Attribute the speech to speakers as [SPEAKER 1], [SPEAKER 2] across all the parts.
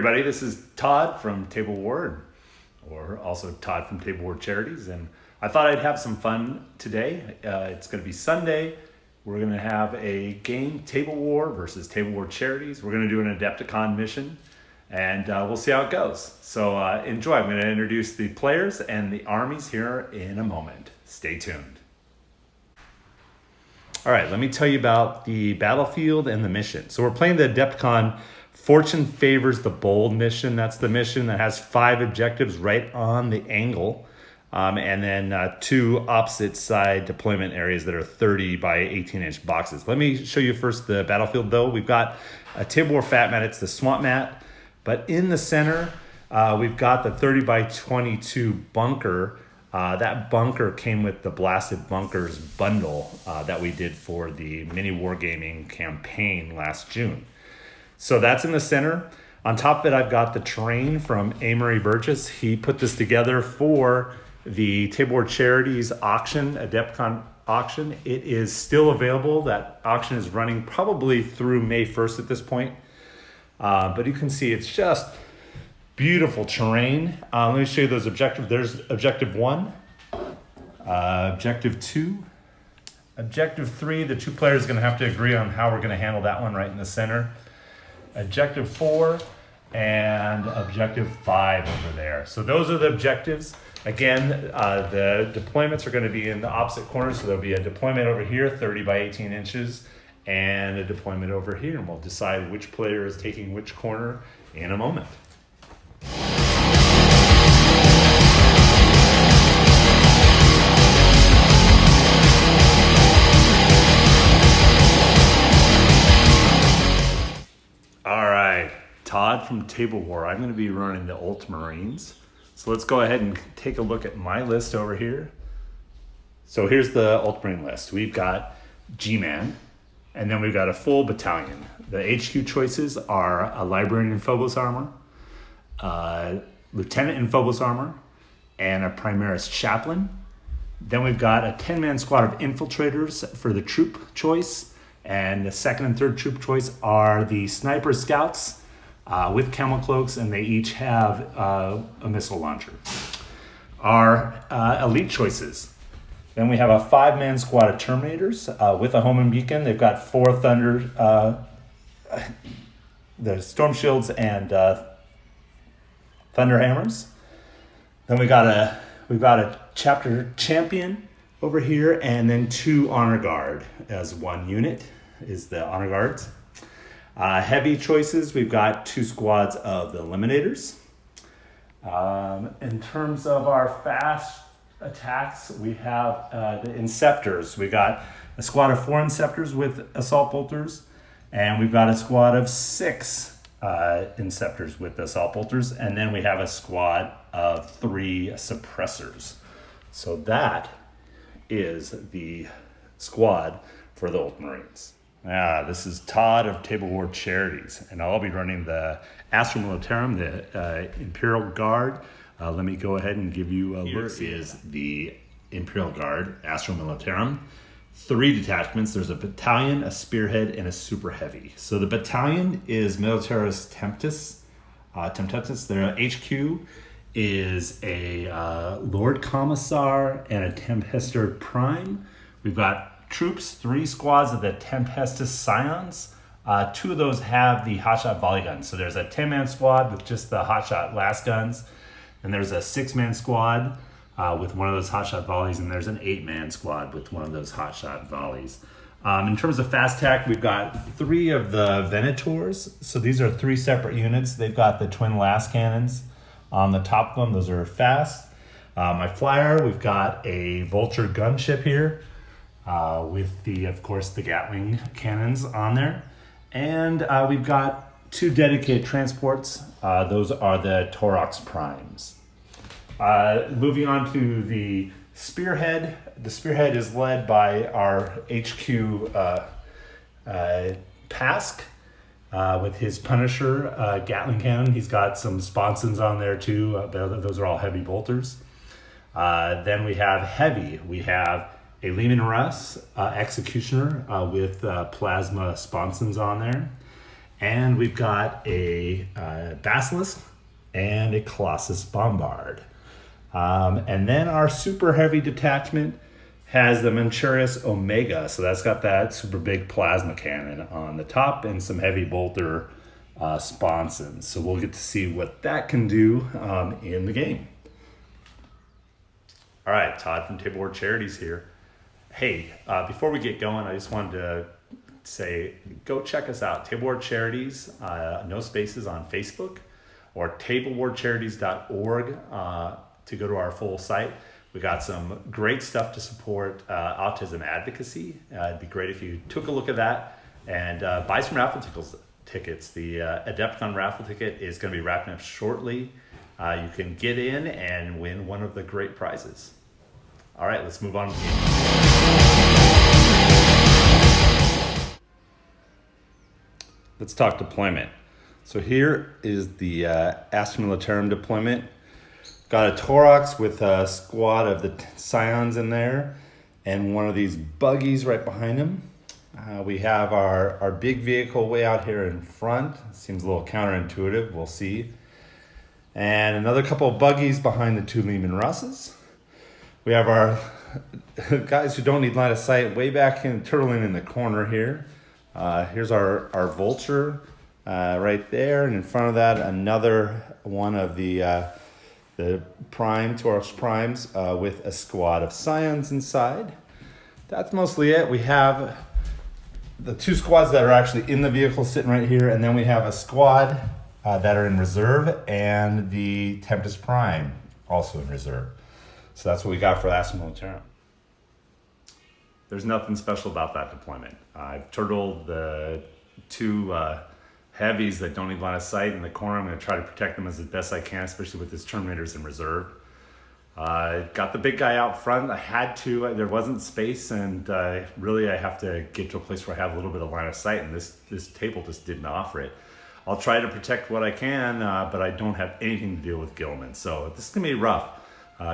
[SPEAKER 1] everybody, this is Todd from TABLEWAR, or also Todd from TABLEWAR Charities, and I thought I'd have some fun today. It's going to be Sunday. We're going to have a game, TABLEWAR versus TABLEWAR Charities. We're going to do an Adepticon mission, and we'll see how it goes. So enjoy. I'm going to introduce the players and the armies here in a moment. Stay tuned. All right, let me tell you about the battlefield and the mission. So we're playing the Adepticon Fortune Favors the Bold mission. That's the mission that has 5 objectives right on the angle. And then 2 opposite side deployment areas that are 30 by 18-inch boxes. Let me show you first the battlefield, though. We've got a TABLEWAR fat mat. It's the swamp mat. But in the center, we've got the 30 by 22 bunker. That bunker came with the Blasted Bunkers bundle that we did for the mini wargaming campaign last June. So that's in the center. On top of it, I've got the terrain from Amory Burgess. He put this together for the TABLEWAR Charities auction, Adepticon auction. It is still available. That auction is running probably through May 1st at this point. But you can see it's just beautiful terrain. Let me show you those objectives. There's objective 1, objective 2, objective 3. The 2 players are going to have to agree on how we're going to handle that one right in the center. Objective 4 and objective 5 over there. So those are the objectives. Again, the deployments are going to be in the opposite corners. So there'll be a deployment over here, 30 by 18 inches, and a deployment over here. And we'll decide which player is taking which corner in a moment. Todd from TABLEWAR. I'm going to be running the Ultramarines. So let's go ahead and take a look at my list over here. So here's the Ultramarine list. We've got G-Man, and then we've got a full battalion. The HQ choices are a Librarian in Phobos armor, a Lieutenant in Phobos armor, and a Primaris Chaplain. Then we've got a 10-man squad of Infiltrators for the troop choice, and the second and third troop choice are the Sniper Scouts, with camel cloaks, and they each have a missile launcher. Our elite choices. Then we have a 5-man squad of Terminators with a Homing Beacon. They've got 4 Thunder, the Storm Shields and Thunder Hammers. Then we've got a Chapter Champion over here, and then 2 Honor Guard as 1 unit is the Honor Guards. Heavy choices, we've got 2 squads of the Eliminators. In terms of our fast attacks, we have the Inceptors. We got a squad of 4 Inceptors with Assault Bolters, and we've got a squad of 6 Inceptors with Assault Bolters, and then we have a squad of 3 Suppressors. So that is the squad for the Ultramarines. This is Todd of TABLEWAR Charities, and I'll be running the Astra Militarum, the Imperial Guard. Let me go ahead and give you a look. Here is the Imperial Guard, Astra Militarum. 3 detachments. There's a battalion, a spearhead, and a super heavy. So the battalion is Militaris Temptatus. Their HQ is a Lord Commissar and a Tempestor Prime. We've got troops, 3 squads of the Tempestus Scions. 2 of those have the hotshot volley guns. So there's a 10-man squad with just the hotshot last guns. And there's a 6-man squad with one of those hotshot volleys. And there's an 8-man squad with one of those hotshot volleys. In terms of fast attack, we've got 3 of the Venators. So these are 3 separate units. They've got the twin las cannons on the top of them. Those are fast. My flyer, we've got a Vulture gunship here. With of course, the Gatling cannons on there. And we've got 2 dedicated transports. Those are the Torox Primes. Moving on to the Spearhead. The Spearhead is led by our HQ Pask with his Punisher Gatling cannon. He's got some sponsons on there too. Those are all heavy bolters. Then we have heavy. We have a Lehman Russ Executioner with plasma sponsons on there. And we've got a Basilisk and a Colossus Bombard. And then our super heavy detachment has the Manchurius Omega. So that's got that super big plasma cannon on the top and some heavy bolter sponsons. So we'll get to see what that can do in the game. All right, Todd from TABLEWAR Charities here. Hey, before we get going, I just wanted to say, go check us out. TABLEWAR Charities, no spaces, on Facebook, or tablewarcharities.org to go to our full site. We got some great stuff to support autism advocacy. It'd be great if you took a look at that and buy some raffle tickets. The Adepticon raffle ticket is going to be wrapping up shortly. You can get in and win one of the great prizes. All right, let's move on to the game. Let's talk deployment. So here is the Astra Militarum deployment. Got a Torox with a squad of the Scions in there and one of these buggies right behind him. We have our big vehicle way out here in front. Seems a little counterintuitive, we'll see. And another couple of buggies behind the two Lehman Russes. We have our guys who don't need line of sight way back in, turtling in the corner here. Here's our Vulture right there, and in front of that, another one of the Taurus Primes with a squad of Scions inside. That's mostly it. We have the two squads that are actually in the vehicle sitting right here, and then we have a squad that are in reserve, and the Tempest Prime also in reserve. So that's what we got for Astra Militarum. There's nothing special about that deployment. I've turtled the two heavies that don't need line of sight in the corner. I'm going to try to protect them as best I can, especially with his Terminators in reserve. Got the big guy out front. I had to. There wasn't space, and really I have to get to a place where I have a little bit of line of sight, and this table just didn't offer it. I'll try to protect what I can, but I don't have anything to deal with Gilman. So this is going to be rough.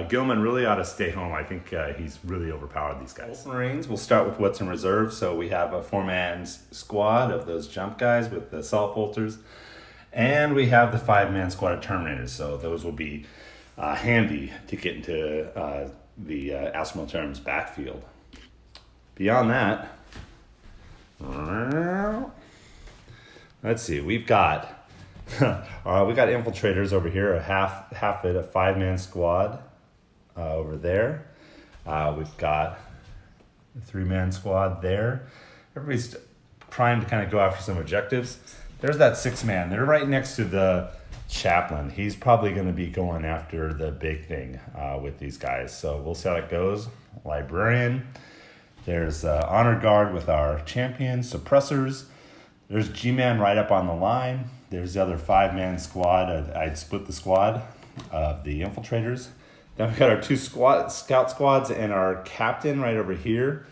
[SPEAKER 1] Gilman really ought to stay home. I think he's really overpowered these guys. Marines, we'll start with what's in reserve. So we have a 4-man squad of those jump guys with the assault bolters. And we have the 5-man squad of Terminators. So those will be handy to get into the Astra Militarum's backfield. Beyond that, let's see, we've got infiltrators over here, a half it, a 5-man squad over there. We've got a 3-man squad there. Everybody's trying to kind of go after some objectives. There's that 6-man. They're right next to the chaplain. He's probably going to be going after the big thing with these guys. So we'll see how it goes. Librarian. There's Honor Guard with our champion, suppressors. There's G-Man right up on the line. There's the other 5-man squad. I'd split the squad of the infiltrators. Then we've got our two scout squads and our captain right over here.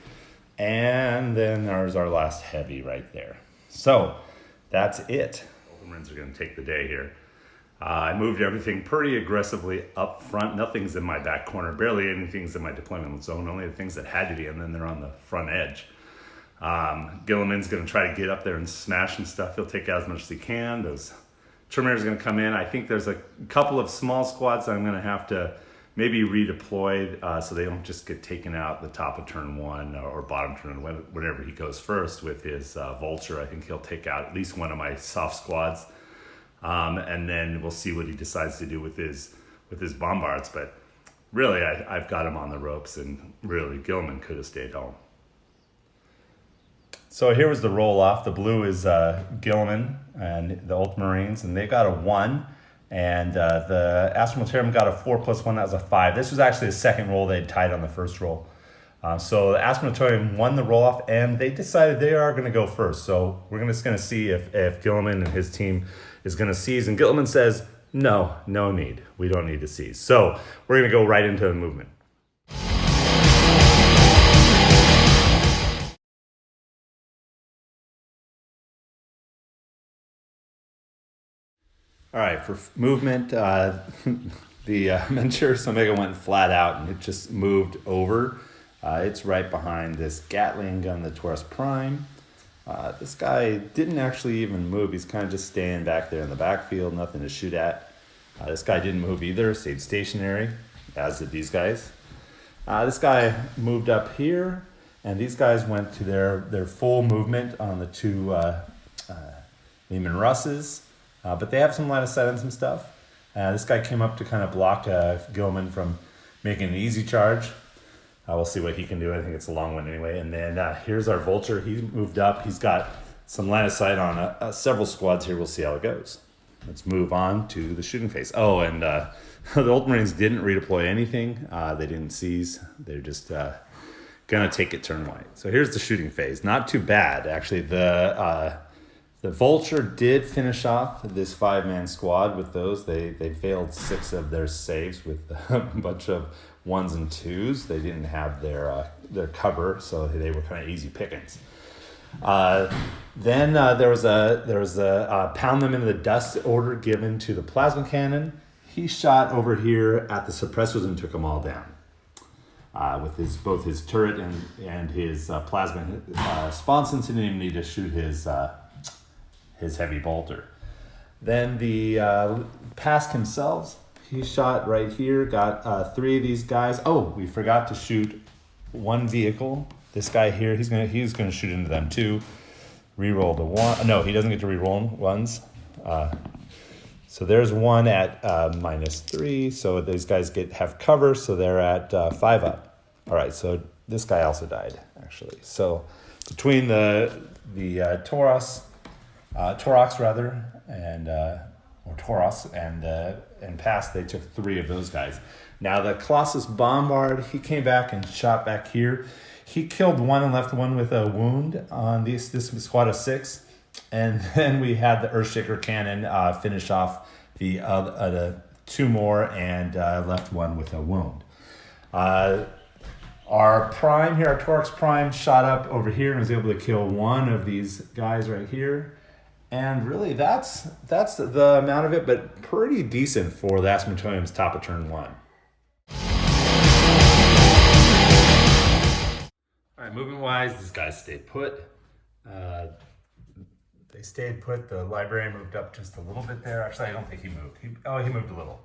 [SPEAKER 1] And then there's our last heavy right there. So that's it. The Marines are going to take the day here. I moved everything pretty aggressively up front. Nothing's in my back corner. Barely anything's in my deployment zone. Only the things that had to be, and then they're on the front edge. Gilliman's going to try to get up there and smash and stuff. He'll take out as much as he can. Those Terminators are going to come in. I think there's a couple of small squads that I'm going to have to maybe redeploy so they don't just get taken out the top of turn 1 or bottom turn, whenever he goes first with his Vulture. I think he'll take out at least one of my soft squads. And then we'll see what he decides to do with his bombards. But really, I've got him on the ropes, and really, Gilman could have stayed home. So here was the roll-off. The blue is Gilman and the Ultramarines, and they got a 1. And the Astra Militarum got a 4+1. That was a 5. This was actually the second roll they'd tied on the first roll. So the Astra Militarum won the roll-off, and they decided they are going to go first. So we're just going to see if Gilman and his team is going to seize. And Gilman says, no need. We don't need to seize. So we're going to go right into the movement. All right, for movement, the Manchurius Omega went flat out, and it just moved over. It's right behind this Gatling gun, the Taurus Prime. This guy didn't actually even move. He's kind of just staying back there in the backfield, nothing to shoot at. This guy didn't move either, stayed stationary, as did these guys. This guy moved up here, and these guys went to their full movement on the two Lehman Russes, but they have some line of sight on some stuff. This guy came up to kind of block Gilman from making an easy charge. We'll see what he can do. I think it's a long one anyway. And then here's our Vulture. He's moved up. He's got some line of sight on several squads here. We'll see how it goes. Let's move on to the shooting phase. Oh, and the Ultramarines didn't redeploy anything. They didn't seize. They're just gonna take it turn white. So here's the shooting phase. Not too bad, actually. The Vulture did finish off this 5-man squad with those. They failed 6 of their saves with a bunch of 1s and 2s. They didn't have their cover, so they were kind of easy pickings. Then there was a pound them into the dust order given to the plasma cannon. He shot over here at the suppressors and took them all down. With both his turret and his plasma sponsons, he didn't even need to shoot his heavy bolter. Then the Pask himself, he shot right here, got 3 of these guys. Oh, we forgot to shoot 1 vehicle. This guy here, he's gonna shoot into them too. Reroll the 1. No, he doesn't get to reroll ones. So there's 1 at -3. So these guys have cover, so they're at 5 up. All right, so this guy also died actually. So between the Toros rather, and Pass, they took 3 of those guys. Now the Colossus Bombard, he came back and shot back here. He killed 1 and left 1 with a wound on this squad of 6. And then we had the Earthshaker Cannon finish off the 2 more and left 1 with a wound. Our Prime here, our Torx Prime, shot up over here and was able to kill 1 of these guys right here. And really, that's the amount of it, but pretty decent for the Asmodeum's top of turn 1. All right, movement wise, these guys stayed put. They stayed put. The library moved up just a little bit there. Actually, I don't think he moved. He moved a little.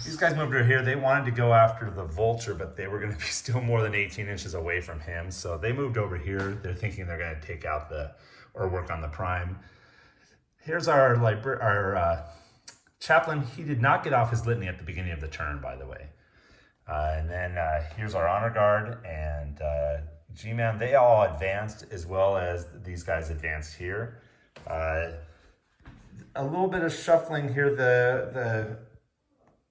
[SPEAKER 1] These guys moved over here. They wanted to go after the Vulture, but they were going to be still more than 18 inches away from him. So they moved over here. They're thinking they're going to take out or work on the Prime. Here's our chaplain. He did not get off his litany at the beginning of the turn, by the way. And then here's our honor guard and G-Man. They all advanced as well as these guys advanced here. A little bit of shuffling here. The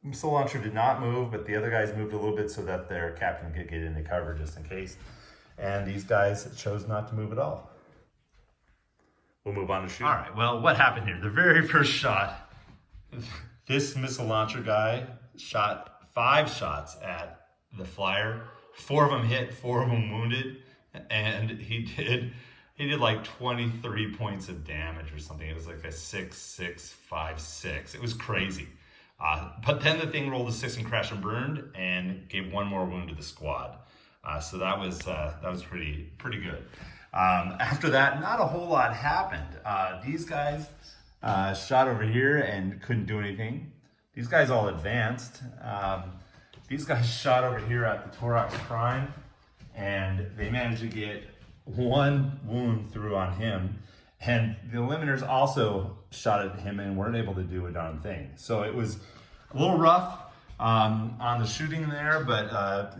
[SPEAKER 1] missile launcher did not move, but the other guys moved a little bit so that their captain could get into cover just in case. And these guys chose not to move at all. We'll move on to shoot. All right, well, what happened here? The very first shot, this missile launcher guy shot 5 shots at the flyer. 4 of them hit, 4 of them wounded, and he did like 23 points of damage or something. It was like a 6-6-5-6. It was crazy. But then the thing rolled a 6 and crashed and burned and gave 1 more wound to the squad. So that was pretty good. After that, not a whole lot happened. These guys shot over here and couldn't do anything. These guys all advanced. These guys shot over here at the Torox Prime, and they managed to get 1 wound through on him. And the Eliminators also shot at him and weren't able to do a darn thing. So it was a little rough on the shooting there, but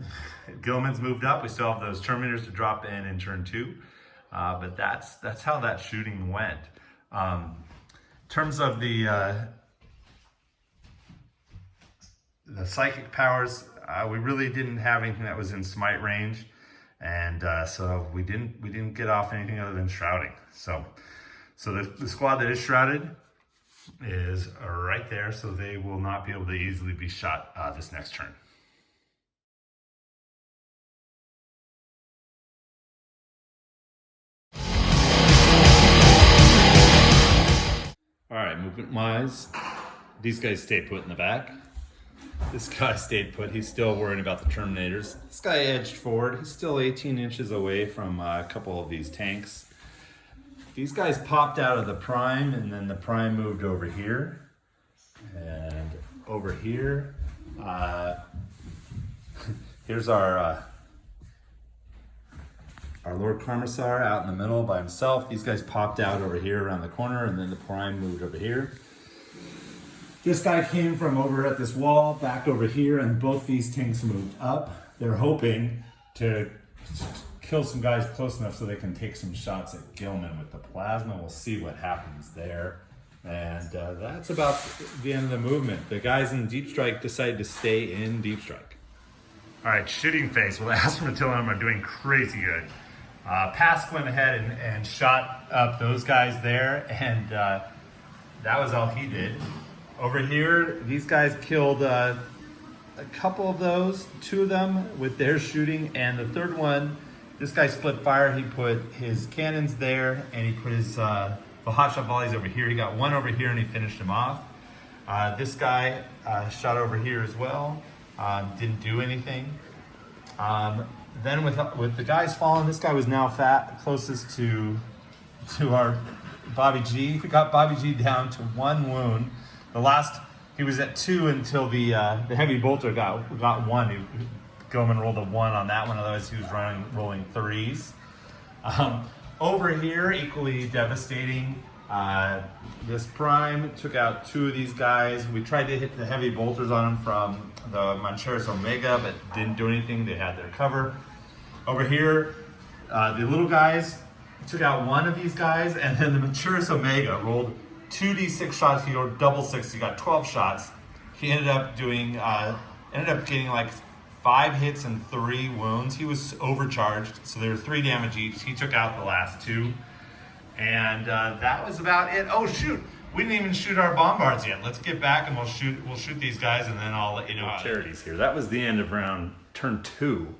[SPEAKER 1] Gilman's moved up. We still have those Terminators to drop in turn 2. But that's how that shooting went. In terms of the psychic powers, we really didn't have anything that was in smite range, and so we didn't get off anything other than shrouding. So the squad that is shrouded is right there, so they will not be able to easily be shot this next turn. All right, movement wise, these guys stayed put in the back. This guy stayed put. He's still worrying about the Terminators. This guy edged forward. He's still 18 inches away from a couple of these tanks. these guys popped out of the prime, and then the prime moved over here. And over here, here's our Lord Carmissar out in the middle by himself. These guys popped out over here around the corner, and then the prime moved over here. This guy came from over at this wall back over here, and both these tanks moved up. They're hoping to kill some guys close enough so they can take some shots at Gilman with the plasma. We'll see what happens there. And that's about the end of the movement. The guys in Deep Strike decided to stay in Deep Strike. All right, shooting phase. Well, the Astronautium are doing crazy good. Pask went ahead and shot up those guys there, and that was all he did. Over here, these guys killed a couple of those, 2 of them with their shooting, and the third one, this guy split fire. He put his cannons there, and he put his the hotshot volleys over here. He got one over here, and he finished him off. This guy shot over here as well, didn't do anything. Then with the guys falling, this guy was now closest to our Bobby G. We got Bobby G down to 1 wound. The last, he was at 2 until the heavy bolter got 1. Gilman rolled a 1 on that one, otherwise he was rolling 3s. Over here, equally devastating. This prime took out 2 of these guys. We tried to hit the heavy bolters on them from the Charities Omega, but didn't do anything. They had their cover. Over here, the little guys took out 1 of these guys, and then the Charities Omega rolled 2d6 shots. He rolled double 6. He got 12 shots. He ended up getting like 5 hits and 3 wounds. He was overcharged, so there were 3 damage each. He took out the last 2, and that was about it. Oh shoot, we didn't even shoot our bombards yet. Let's get back and we'll shoot these guys, and then I'll let you know. Charities here. That was the end of turn 2,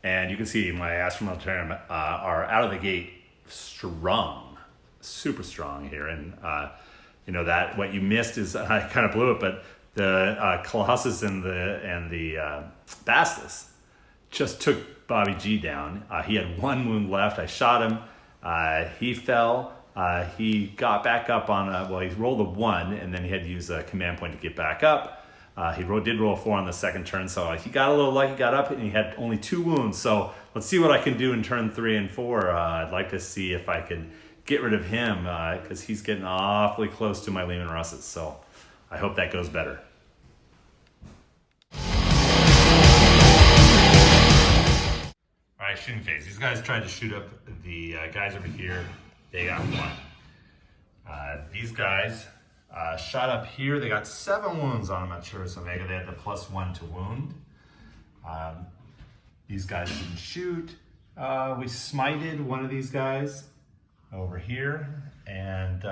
[SPEAKER 1] and you can see my Astronautium are out of the gate strong, super strong here, and that what you missed is I kind of blew it, but the Colossus and the Bastus just took Bobby G down. He had 1 wound left. I shot him. He fell. He got back up on he rolled a 1, and then he had to use a command point to get back up. He did roll a 4 on the second turn, so he got a little lucky, got up, and he had only 2 wounds. So let's see what I can do in turn 3 and 4. I'd like to see if I can get rid of him, because he's getting awfully close to my Lehman Russes. So I hope that goes better. All right, shooting phase. These guys tried to shoot up the guys over here. They got 1. These guys shot up here. They got 7 wounds on them at Charities Omega. They had the +1 to wound. These guys didn't shoot. We smited one of these guys over here, and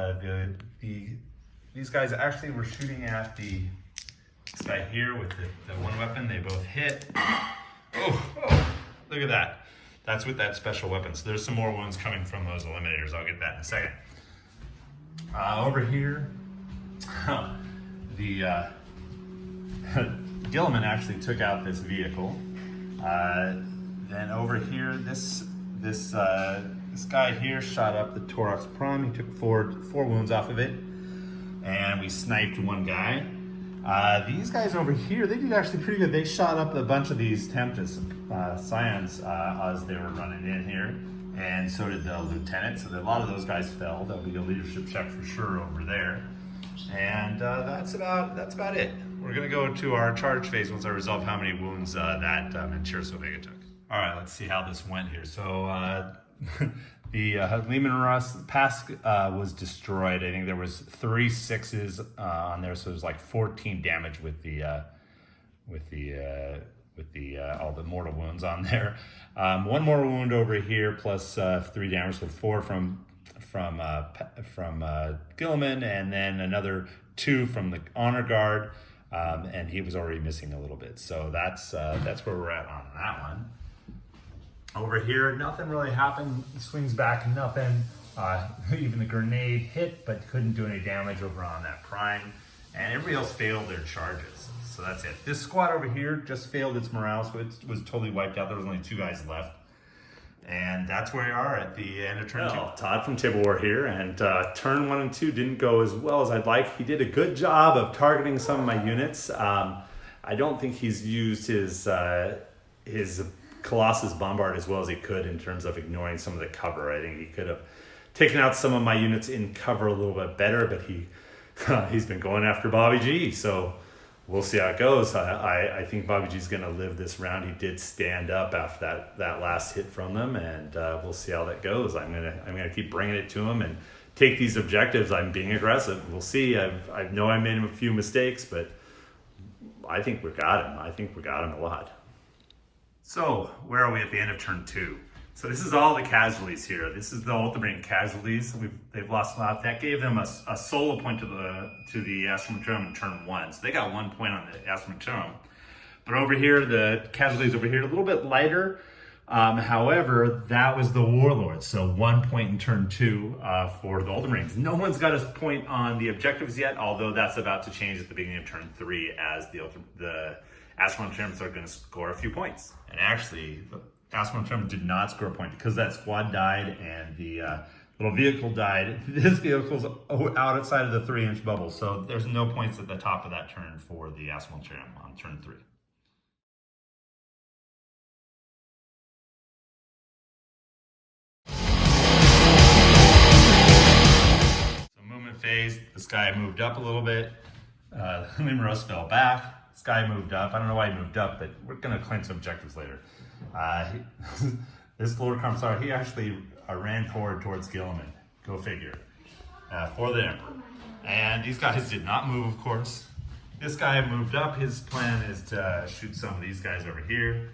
[SPEAKER 1] these guys actually were shooting at this guy here with the 1 weapon. They both hit. Oh, look at that. That's with that special weapon. So there's some more wounds coming from those eliminators. I'll get that in a second. Over here, the Gilman actually took out this vehicle. Then over here, this guy here shot up the Torox Prime. He took 4 wounds off of it, and we sniped 1 guy. These guys over here, they did actually pretty good. They shot up a bunch of these Tempest Scions as they were running in here, and so did the lieutenant. So a lot of those guys fell. That'll be a leadership check for sure over there. And that's about it. We're gonna go to our charge phase once I resolve how many wounds that Charities Omega took. All right, let's see how this went here. So the Lehman Russ Pask was destroyed. I think there was 3 6s on there, so it was like 14 damage with all the mortal wounds on there. 1 more wound over here, plus 3 damage, so 4 from Gilman, and then another 2 from the honor guard, and he was already missing a little bit. So that's where we're at on that one. Over here, nothing really happened. Swings back, nothing. Even the grenade hit, but couldn't do any damage over on that prime. And everybody else failed their charges. So that's it. This squad over here just failed its morale, so it was totally wiped out. There was only 2 guys left. And that's where we are at the end of turn 2. Todd from TABLEWAR here, and turn 1 and 2 didn't go as well as I'd like. He did a good job of targeting some of my units. I don't think he's used his Colossus Bombard as well as he could in terms of ignoring some of the cover. I think he could have taken out some of my units in cover a little bit better, but he's been going after Bobby G, so we'll see how it goes. I think Bobby G's going to live this round. He did stand up after that last hit from them, and we'll see how that goes. I'm gonna keep bringing it to him and take these objectives. I'm being aggressive. We'll see. I know I made a few mistakes, but I think we got him. I think we got him a lot. So where are we at the end of turn 2? So this is all the casualties here. This is the ultimate casualties. They've lost a lot. That gave them a solo point to the Astrometerum in turn 1. So they got 1 point on the Astrometerum. But over here, the casualties over here, a little bit lighter. However, that was the Warlord. So 1 point in turn 2 for the Ultramarines. No one's got a point on the objectives yet, although that's about to change at the beginning of turn 3 as the Astrometerums are going to score a few points. And actually, Astrometerum did not score a point because that squad died and the little vehicle died. This vehicle's outside of the 3-inch bubble, so there's no points at the top of that turn for the Astrometerum on turn 3. So movement phase, this guy moved up a little bit. Limeros fell back. This guy moved up. I don't know why he moved up, but we're going to claim some objectives later. This Lord Karmsar, he actually ran forward towards Gilliman. Go figure. For the Emperor. And these guys did not move, of course. This guy moved up. His plan is to shoot some of these guys over here.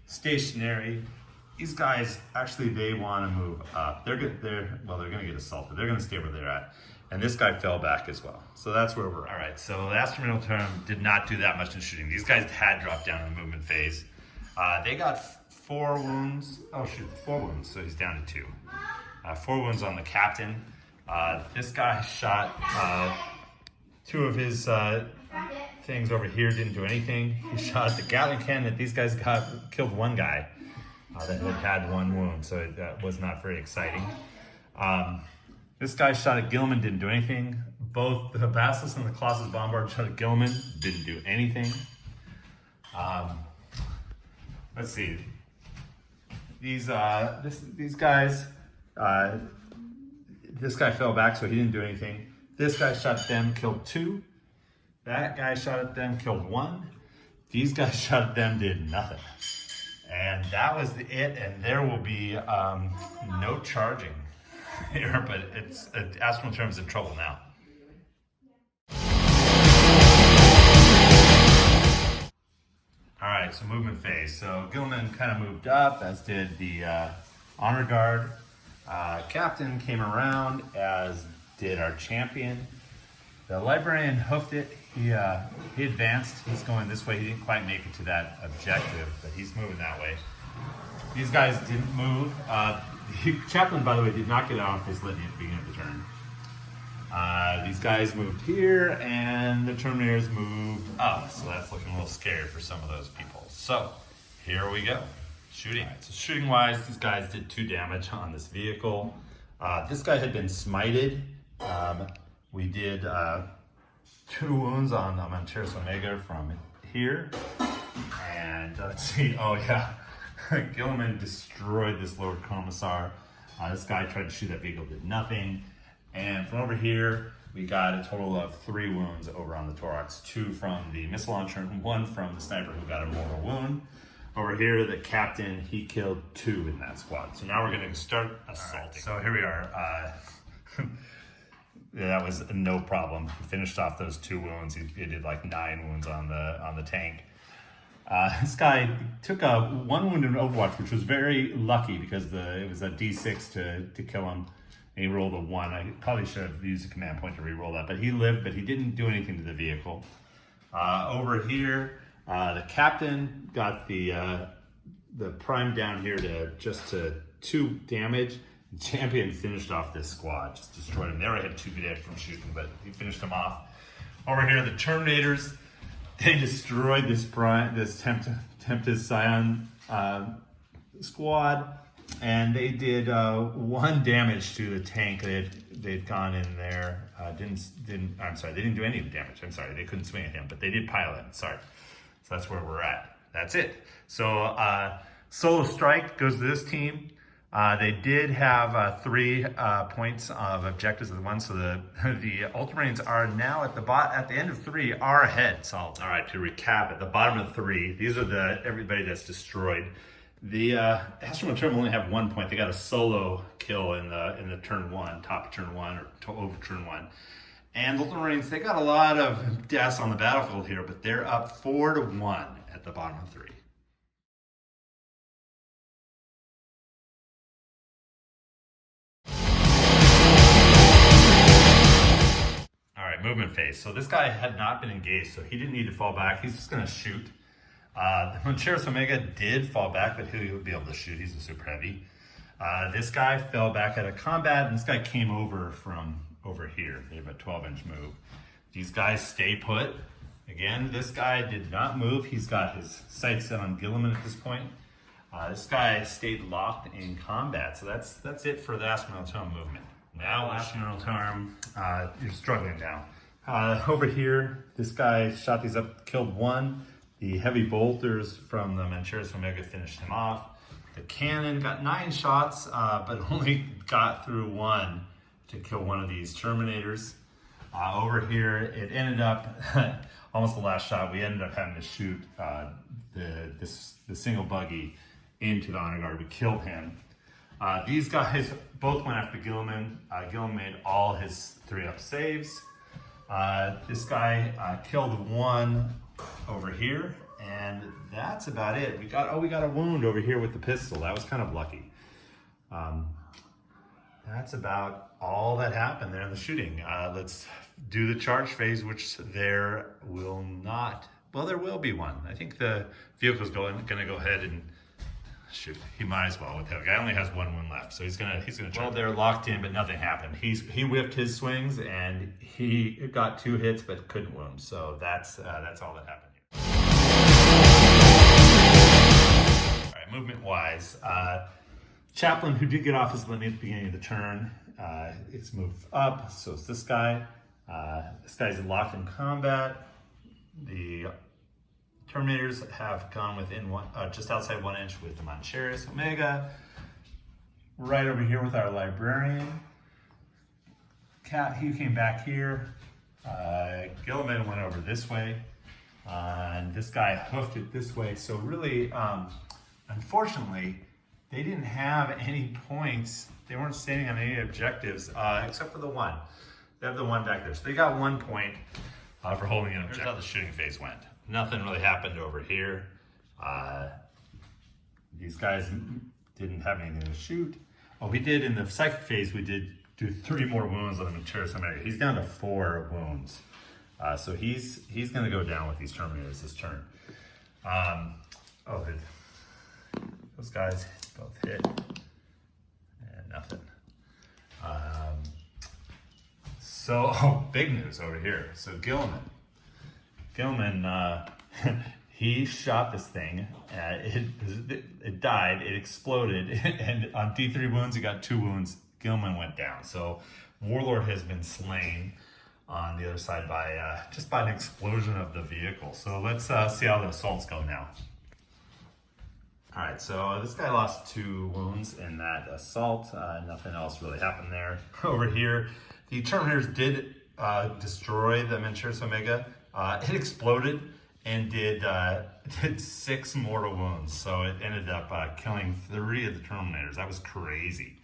[SPEAKER 1] Stationary. These guys, actually, they want to move up. They're going to get assaulted. They're going to stay where they're at. And this guy fell back as well. So that's where we're at. All right, so the Astrometerum did not do that much in shooting. These guys had dropped down in the movement phase. They got 4 wounds. Oh shoot, 4 wounds, so he's down to 2. 4 wounds on the captain. This guy shot 2 of his things over here, didn't do anything. He shot the Gatling cannon that these guys killed 1 guy that had 1 wound, so that was not very exciting. This guy shot at Gilliman, didn't do anything. Both the Basilisk and the Colossus Bombard shot at Gilliman, didn't do anything. Let's see. These guys, this guy fell back, so he didn't do anything. This guy shot at them, killed 2. That guy shot at them, killed 1. These guys shot at them, did nothing. And that was it, and there will be no charging here, but Astrometerum's in trouble now. All right, so movement phase. So Gilliman kind of moved up, as did the Honor Guard. Captain came around, as did our champion. The Librarian hoofed it. He advanced. He's going this way. He didn't quite make it to that objective, but he's moving that way. These guys didn't move. The Chaplain, by the way, did not get off his litany at the beginning of the turn. These guys moved here, and the Terminators moved up. So that's looking a little scary for some of those people. So here we go. Shooting. Right, so shooting-wise, these guys did 2 damage on this vehicle. This guy had been smited. We did 2 wounds on Manteris Omega from here. And let's see. Oh, yeah. Gilliman destroyed this Lord Commissar. This guy tried to shoot that vehicle, did nothing. And from over here, we got a total of 3 wounds over on the thorax. 2 from the missile launcher and 1 from the sniper who got a mortal wound. Over here, the captain, he killed 2 in that squad. So now we're going to start assaulting. Right, so here we are. Yeah, that was no problem. He finished off those 2 wounds. He did like 9 wounds on the tank. This guy took a 1 wound in Overwatch, which was very lucky because it was a D6 to kill him. And he rolled a 1. I probably should have used a command point to re-roll that, but he lived, but he didn't do anything to the vehicle. Over here, the captain got the prime down here to 2 damage. The champion finished off this squad, just destroyed him. They already had 2 damage from shooting, but he finished them off. Over here, the Terminators, they destroyed this Tempest Scion squad. And they did 1 damage to the tank. They'd gone in there. I'm sorry, they didn't do any damage. I'm sorry, they couldn't swing at him, but they did pile in. Sorry. So that's where we're at. That's it. So solo strike goes to this team. They did have 3 points of objectives of the one. So the Ultramarines are now at the end of 3 are ahead. So all right, to recap, at the bottom of 3, these are everybody that's destroyed. The Astral Term only have 1 point. They got a solo kill in the turn 1, top of turn 1 or over turn 1. And the Ultramarines, they got a lot of deaths on the battlefield here, but they're up 4-1 at the bottom of 3. All right, movement phase. So this guy had not been engaged, so he didn't need to fall back. He's just going to shoot. The Charities Omega did fall back, but he would be able to shoot. He's a super heavy. This guy fell back out of combat, and this guy came over from over here. They have a 12-inch move. These guys stay put. Again, this guy did not move. He's got his sights set on Gilliman at this point. This guy stayed locked in combat. So that's it for the Astral Tome movement. Now Astral Tome, you're struggling now. Over here, this guy shot these up, killed 1. The heavy bolters from the Charities Omega finished him off. The cannon got 9 shots, but only got through 1 to kill 1 of these Terminators. Over here, it ended up, almost the last shot, we ended up having to shoot the single buggy into the honor guard. We killed him. These guys both went after Gilliman. Gilliman made all his 3-up saves. This guy killed 1 over here, and that's about it. We got a wound over here with the pistol. That was kind of lucky. That's about all that happened there in the shooting. Let's do the charge phase, which there will not. Well, there will be one. I think the vehicle's going to go ahead and shoot. He might as well. The guy only has 1 wound left, so he's gonna charge. Well, they're locked in, but nothing happened. He whipped his swings, and he got 2 hits, but couldn't wound. So that's all that happened here. All right, movement-wise, Chaplain, who did get off his litany at the beginning of the turn, it's moved up. So it's this guy. This guy's locked in combat. The Terminators have gone within just outside 1 inch with the Charities Omega. Right over here with our Librarian. He came back here. Gilliman went over this way. And this guy hoofed it this way. So really, unfortunately, they didn't have any points. They weren't standing on any objectives except for the 1. They have the 1 back there. So they got 1 point for holding an objective. Here's how the shooting phase went. Nothing really happened over here. These guys didn't have anything to shoot. Oh, we did in the psychic phase, we did do 3 more wounds on the Charities Omega. He's down to 4 wounds. So he's going to go down with these Terminators this turn. Those guys both hit. And nothing. Big news over here. So Gilliman, he shot this thing. It died. It exploded, and on D3 wounds, he got 2 wounds. Gilliman went down. So Warlord has been slain on the other side by just by an explosion of the vehicle. So let's see how the assaults go now. All right, so this guy lost 2 wounds in that assault. Nothing else really happened there. Over here, the Terminators did destroy the Charities Omega. It exploded and did 6 mortal wounds. So it ended up killing 3 of the Terminators. That was crazy.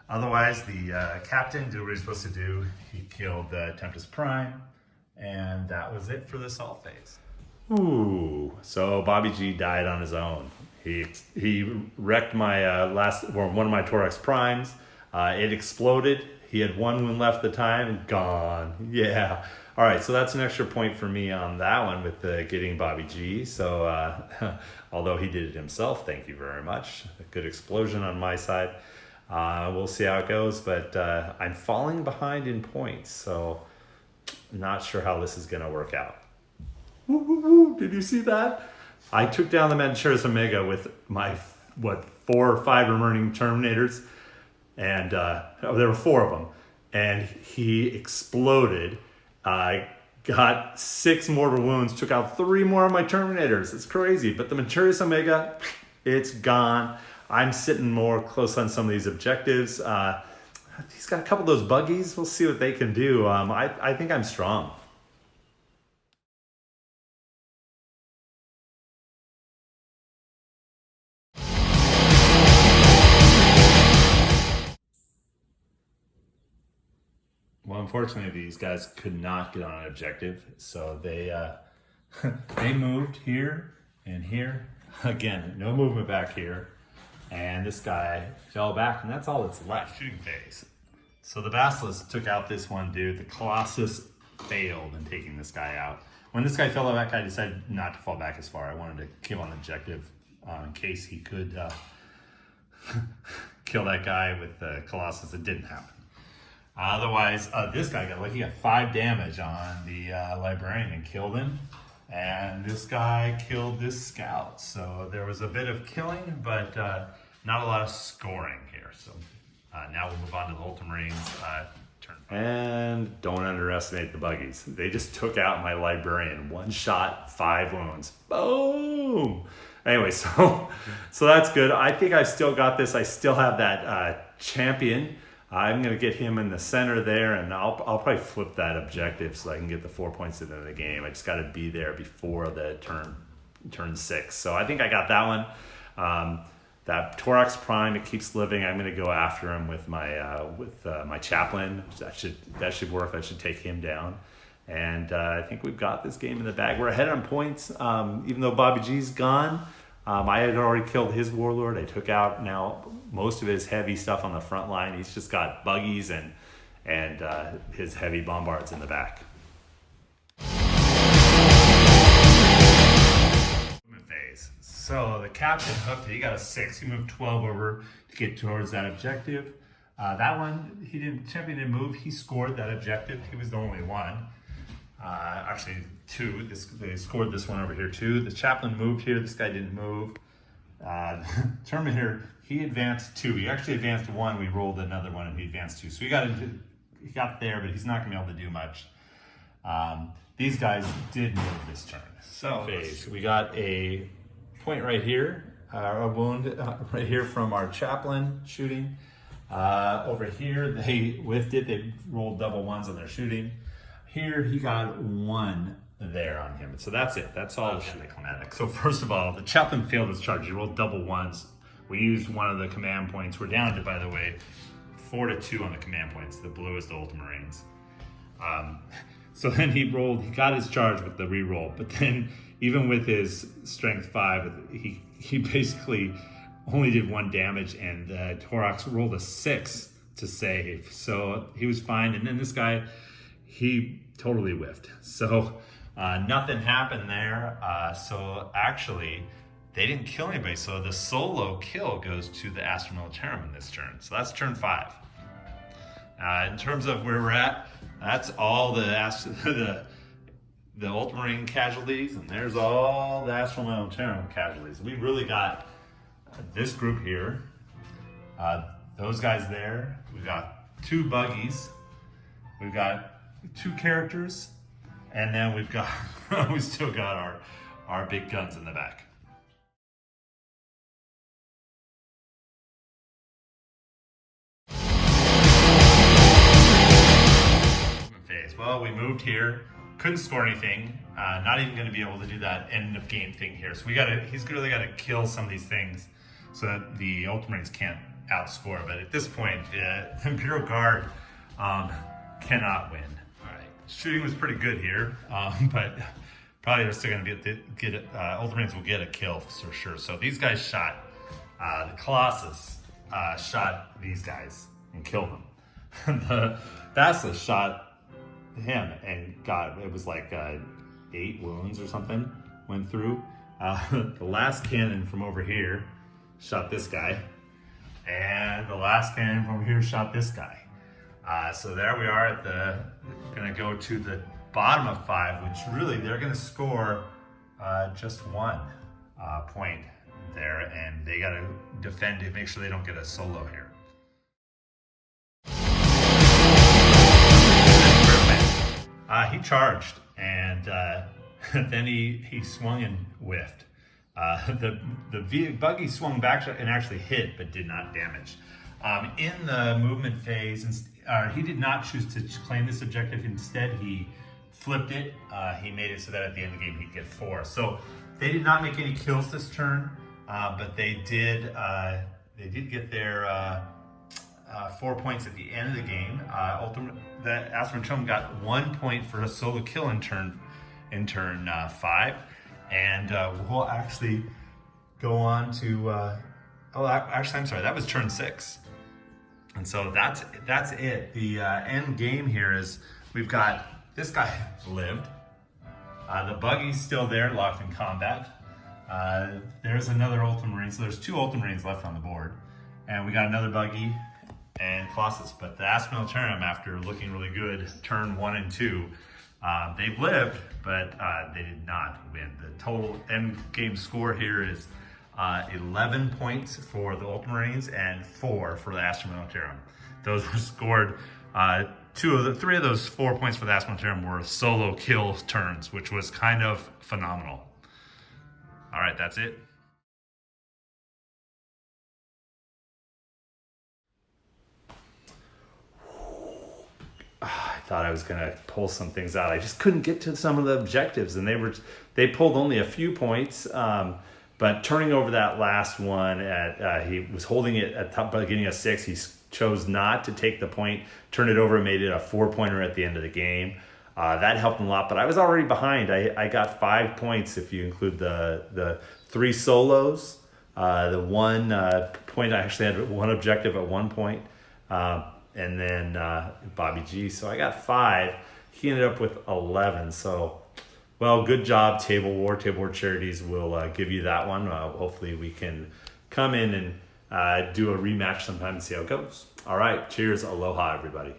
[SPEAKER 1] Otherwise, the captain did what he was supposed to do. He killed Tempest Prime, and that was it for the assault phase. Ooh, so Bobby G died on his own. He wrecked my one of my Torax Primes. It exploded. He had 1 wound left at the time, gone. Yeah. All right, so that's an extra point for me on that one with getting Bobby G. So although he did it himself, thank you very much. A good explosion on my side. We'll see how it goes, but I'm falling behind in points, so not sure how this is going to work out. Woo, woo, woo. Did you see that? I took down the Charities Omega with my 4 or 5 remaining Terminators, and there were 4 of them, and he exploded. Got 6 mortal wounds, took out 3 more of my Terminators. It's crazy, but the Maturius Omega, it's gone. I'm sitting more close on some of these objectives. He's got a couple of those buggies. We'll see what they can do. I think I'm strong. Well, unfortunately, these guys could not get on an objective, so they they moved here and here. Again, no movement back here, and this guy fell back, and that's all that's left. Shooting phase. So the Basilisk took out this one dude. The Colossus failed in taking this guy out. When this guy fell back, I decided not to fall back as far. I wanted to kill on the objective in case he could kill that guy with the Colossus. It didn't happen. Otherwise, this guy got lucky. He got 5 damage on the Librarian and killed him. And this guy killed this scout. So there was a bit of killing, but not a lot of scoring here. So now we'll move on to the Ultramarines. Turn 5. And don't underestimate the buggies. They just took out my Librarian. 1 shot, 5 wounds. Boom! Anyway, so that's good. I think I still got this. I still have that champion. I'm going to get him in the center there, and I'll probably flip that objective so I can get the 4 points into the game. I just got to be there before the turn 6. So I think I got that one. That Thorax Prime, it keeps living. I'm going to go after him with my Chaplain. That should work. I should take him down. And I think we've got this game in the bag. We're ahead on points, even though Bobby G's gone. I had already killed his Warlord. I took out now most of his heavy stuff on the front line. He's just got buggies and his heavy bombards in the back. Movement phase. So the captain hooked it. He got a 6. He moved 12 over to get towards that objective. That one, champion didn't move. He scored that objective. He was the only one. Actually 2. They scored this one over here too. The Chaplain moved here. This guy didn't move. Terminator, he advanced 2. He actually advanced 1. We rolled another one and he advanced 2. So he got there, but he's not gonna be able to do much. These guys did move this turn. So we got a point right here, a wound right here from our Chaplain shooting. Over here, they whiffed it. They rolled double 1s on their shooting. Here, he got 1 there on him. So that's it. That's all anticlimactic. So first of all, the Chaplain failed his charge. He rolled double 1s. We used one of the command points. We're down to, by the way, 4-2 on the command points. The blue is the Ultramarines. So then he got his charge with the re-roll. But then, even with his strength 5, he basically only did 1 damage, and Thorax rolled a 6 to save. So he was fine. And then this guy, he totally whiffed. So nothing happened there. So actually, they didn't kill anybody. So the solo kill goes to the Astra Militarum in this turn. So that's turn 5. In terms of where we're at, that's all the Ultramarine casualties, and there's all the Astra Militarum casualties. We really got this group here, those guys there. We've got 2 buggies. We've got 2 characters, and then we still got our big guns in the back. Phase. Well, we moved here, couldn't score anything. Not even going to be able to do that end of game thing here. So he's really got to kill some of these things so that the Ultramarines can't outscore. But at this point, the Imperial Guard cannot win. Shooting was pretty good here, but probably they're still going to get it. Ultramarines will get a kill for sure. So these guys shot the Colossus, shot these guys and killed them. The Basilisk shot him and it was like 8 wounds or something went through. The last cannon from over here shot this guy, and the last cannon from over here shot this guy. So there we are gonna go to the bottom of 5, which really they're gonna score just 1 point there, and they got to defend to make sure they don't get a solo here. He charged, and then he swung and whiffed. The buggy swung back and actually hit, but did not damage. In the movement phase, he did not choose to claim this objective. Instead, he flipped it. He made it so that at the end of the game he'd get 4. So they did not make any kills this turn, but they did get their 4 points at the end of the game. Ultimately, the Astronome got 1 point for a solo kill in turn 5, and we'll actually go on to. Actually, I'm sorry. That was turn 6, and so that's it. The end game here is we've got this guy lived. The buggy's still there, locked in combat. There's another Ultramarine, so there's 2 Ultramarines left on the board, and we got another buggy and Colossus. But the Astra-Militarum, after looking really good turn 1 and 2, they've lived, but they did not win. The total end game score here is 11 points for the Ultramarines and 4 for the Astra-Militarum. Those were scored. 3 of those 4 points for the Astra-Militarum were solo kill turns, which was kind of phenomenal. All right, that's it. I thought I was gonna pull some things out. I just couldn't get to some of the objectives, and they pulled only a few points. But turning over that last one, he was holding it at top, but getting a 6. He chose not to take the point, turned it over, and made it a 4-pointer at the end of the game. That helped him a lot, but I was already behind. I got 5 points if you include the 3 solos. The 1 point, I actually had 1 objective at 1 point. And then Bobby G. So I got 5. He ended up with 11. So, well, good job, Table War. Table War Charities will give you that one. Hopefully we can come in and do a rematch sometime and see how it goes. All right, cheers, aloha, everybody.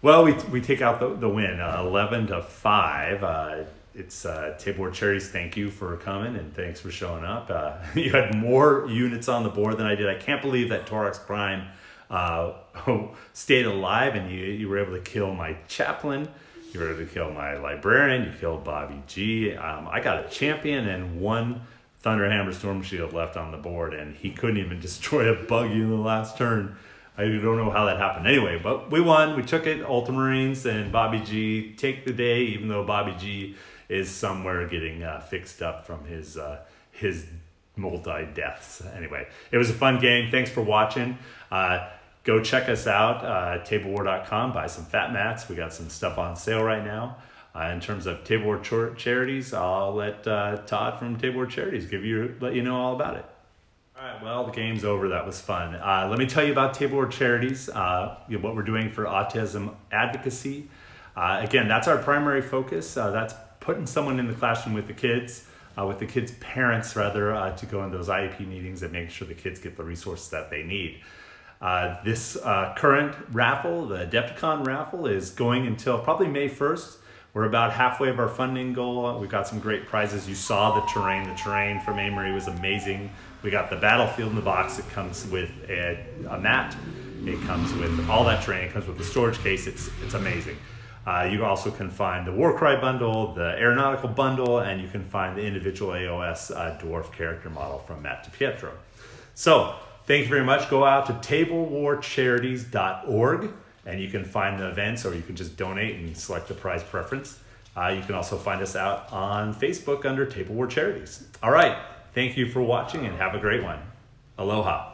[SPEAKER 1] Well, we take out the win, 11-5. It's Table War Charities. Thank you for coming, and thanks for showing up. You had more units on the board than I did. I can't believe that Torax Prime stayed alive, and you were able to kill my chaplain, you were able to kill my librarian, you killed Bobby G. I got a champion and 1 Thunderhammer Storm Shield left on the board, and he couldn't even destroy a buggy in the last turn. I don't know how that happened. Anyway, but we won. We took it. Ultramarines and Bobby G take the day, even though Bobby G is somewhere getting fixed up from his multi-deaths. Anyway, it was a fun game. Thanks for watching. Go check us out, tablewar.com. Buy some fat mats. We got some stuff on sale right now. In terms of Table War Charities, I'll let Todd from Table War Charities let you know all about it. All right, well, the game's over. That was fun. Let me tell you about Table War Charities, what we're doing for autism advocacy. Again, that's our primary focus. That's putting someone in the classroom with the kids parents rather, to go in those IEP meetings and make sure the kids get the resources that they need. This current raffle, the Adepticon raffle, is going until probably May 1st. We're about halfway of our funding goal. We've got some great prizes. You saw the terrain. The terrain from Amory was amazing. We got the battlefield in the box. It comes with a mat. It comes with all that terrain. It comes with the storage case. It's amazing. You also can find the Warcry bundle, the Aeronautical bundle, and you can find the individual AOS dwarf character model from Matt DiPietro. So, thank you very much. Go out to tablewarcharities.org, and you can find the events, or you can just donate and select a prize preference. You can also find us out on Facebook under Table War Charities. All right. Thank you for watching, and have a great one. Aloha.